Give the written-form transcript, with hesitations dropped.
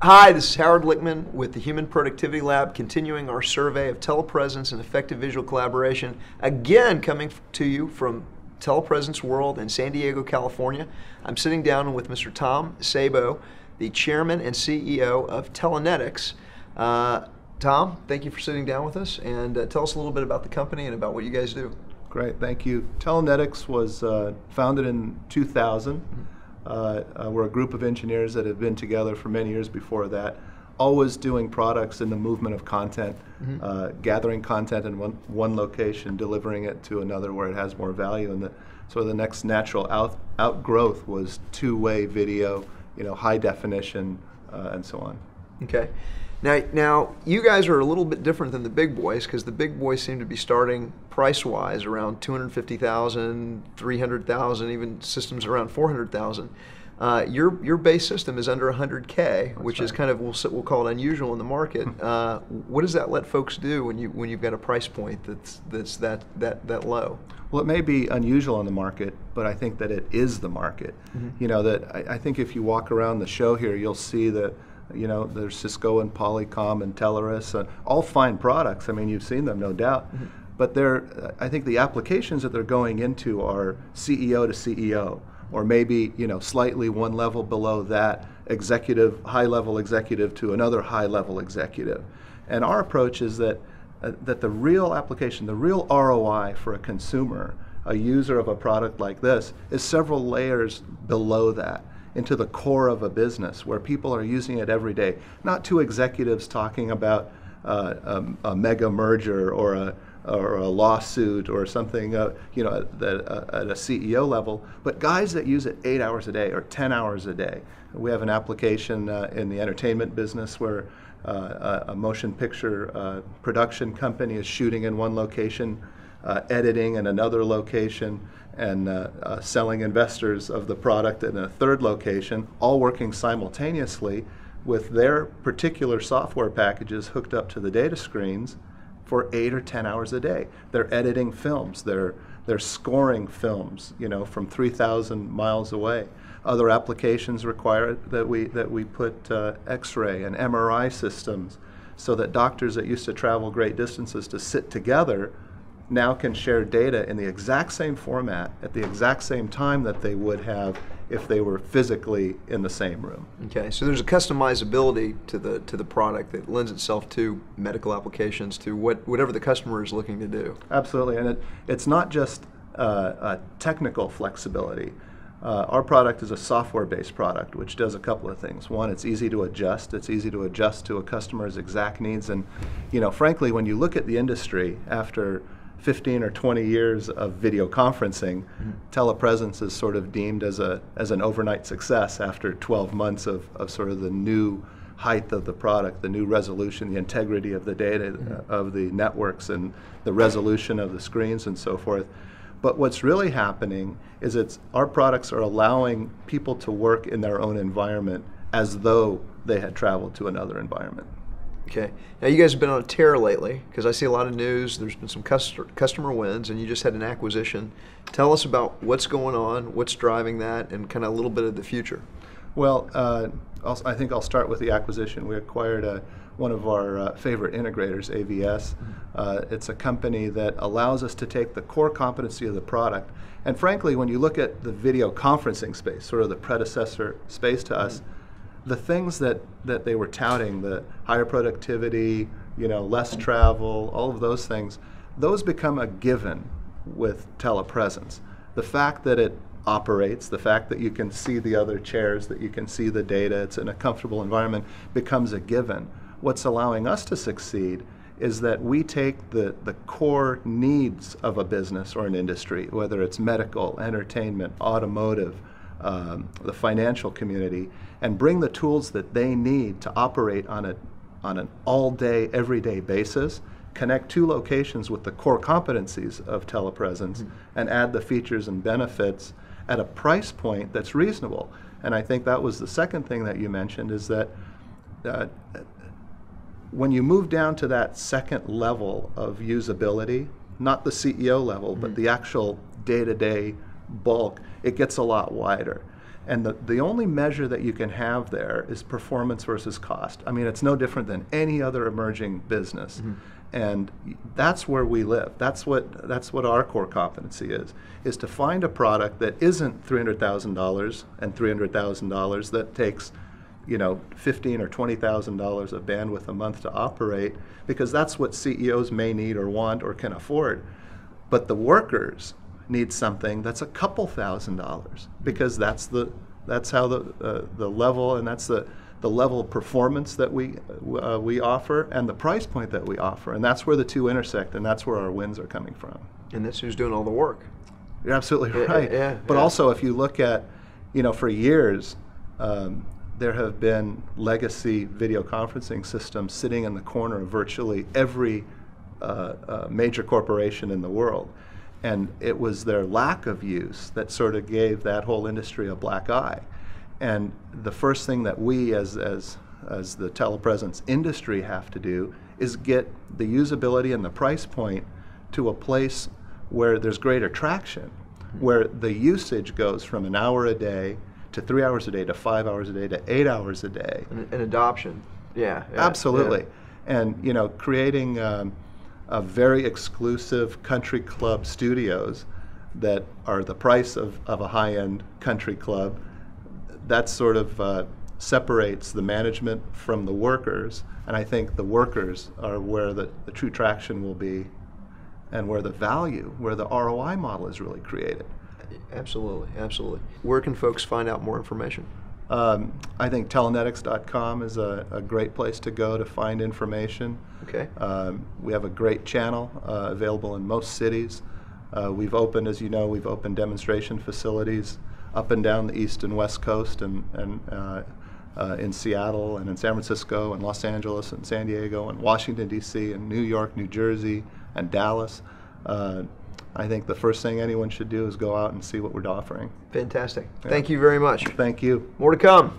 Hi, this is Howard Lichtman with the Human Productivity Lab, continuing our survey of telepresence and effective visual collaboration. Again, coming to you from Telepresence World in San Diego, California. I'm sitting down with Mr. Tom Szabo, the chairman and CEO of Telanetix. Tom, thank you for sitting down with us, and tell us a little bit about the company and about what you guys do. Great, thank you. Telanetix was founded in 2000. We're a group of engineers that have been together for many years before that, always doing products in the movement of content, gathering content in one location, delivering it to another where it has more value. And the next natural outgrowth was two-way video, high definition, and so on. Okay. Now, you guys are a little bit different than the big boys, because the big boys seem to be starting price-wise around $250,000, $300,000, even systems around $400,000. Your base system is under $100K, which is kind of, we'll call it unusual in the market. What does that let folks do when you've got a price point that's that low? Well, it may be unusual in the market, but I think that it is the market. I think if you walk around the show here, you'll see that there's Cisco and Polycom and Teleris, all fine products. I mean, you've seen them, no doubt. But I think the applications that they're going into are CEO to CEO, or maybe slightly one level below that, high-level executive to another high-level executive. And our approach is that the real application, the real ROI for a consumer, a user of a product like this, is several layers below that, into the core of a business where people are using it every day. Not two executives talking about a mega merger or a lawsuit or something at a CEO level, but guys that use it 8 hours a day or 10 hours a day. We have an application in the entertainment business where a motion picture production company is shooting in one location, editing in another location, and selling investors of the product in a third location, all working simultaneously with their particular software packages hooked up to the data screens for 8 or 10 hours a day. They're editing films, they're scoring films, from 3,000 miles away. Other applications require that we put X-ray and MRI systems so that doctors that used to travel great distances to sit together now can share data in the exact same format at the exact same time that they would have if they were physically in the same room. Okay, so there's a customizability to the product that lends itself to medical applications, to whatever the customer is looking to do. Absolutely, and it's not just a technical flexibility. Our product is a software-based product, which does a couple of things. One, it's easy to adjust. It's easy to adjust to a customer's exact needs. And frankly, when you look at the industry after 15 or 20 years of video conferencing, telepresence is sort of deemed as an overnight success after 12 months of sort of the new height of the product, the new resolution, the integrity of the data of the networks, and the resolution of the screens and so forth. But what's really happening is our products are allowing people to work in their own environment as though they had traveled to another environment. Okay. Now, you guys have been on a tear lately, because I see a lot of news. There's been some customer wins, and you just had an acquisition. Tell us about what's going on, what's driving that, and kind of a little bit of the future. Well, I think I'll start with the acquisition. We acquired one of our favorite integrators, AVS. It's a company that allows us to take the core competency of the product. And frankly, when you look at the video conferencing space, sort of the predecessor space to us, the things that they were touting, the higher productivity, less travel, all of those things, those become a given with telepresence. The fact that it operates, the fact that you can see the other chairs, that you can see the data, it's in a comfortable environment, becomes a given. What's allowing us to succeed is that we take the core needs of a business or an industry, whether it's medical, entertainment, automotive, the financial community, and bring the tools that they need to operate on an all-day, everyday basis, connect two locations with the core competencies of telepresence, and add the features and benefits at a price point that's reasonable. And I think that was the second thing that you mentioned, is that when you move down to that second level of usability, not the CEO level, but the actual day-to-day bulk, it gets a lot wider. And the only measure that you can have there is performance versus cost. I mean, it's no different than any other emerging business. And that's where we live. That's what our core competency is to find a product that isn't $300,000 and $300,000 that takes, you know, $15,000 or $20,000 of bandwidth a month to operate, because that's what CEOs may need or want or can afford. But the workers need something that's a couple $1,000s, because that's how the level, and that's the level of performance that we offer, and the price point that we offer, and that's where the two intersect, and that's where our wins are coming from. And that's who's doing all the work. You're absolutely right. Yeah, but also, if you look at, you know, for years, there have been legacy video conferencing systems sitting in the corner of virtually every major corporation in the world. And it was their lack of use that sort of gave that whole industry a black eye. And the first thing that we as the telepresence industry have to do is get the usability and the price point to a place where there's greater traction, where the usage goes from an hour a day to 3 hours a day to 5 hours a day to 8 hours a day. And adoption. Yeah. Absolutely. Yeah. And, you know, creating a very exclusive country club studios that are the price of a high-end country club, that sort of separates the management from the workers. And I think the workers are where the true traction will be, and where the value, where the ROI model is really created. Absolutely, absolutely. Where can folks find out more information? I think Telanetix.com is a great place to go to find information. Okay. We have a great channel available in most cities. We've opened, as you know, we've opened demonstration facilities up and down the East and West Coast, and in Seattle and in San Francisco and Los Angeles and San Diego and Washington, D.C. and New York, New Jersey and Dallas. I think the first thing anyone should do is go out and see what we're offering. Fantastic. Yeah. Thank you very much. Thank you. More to come.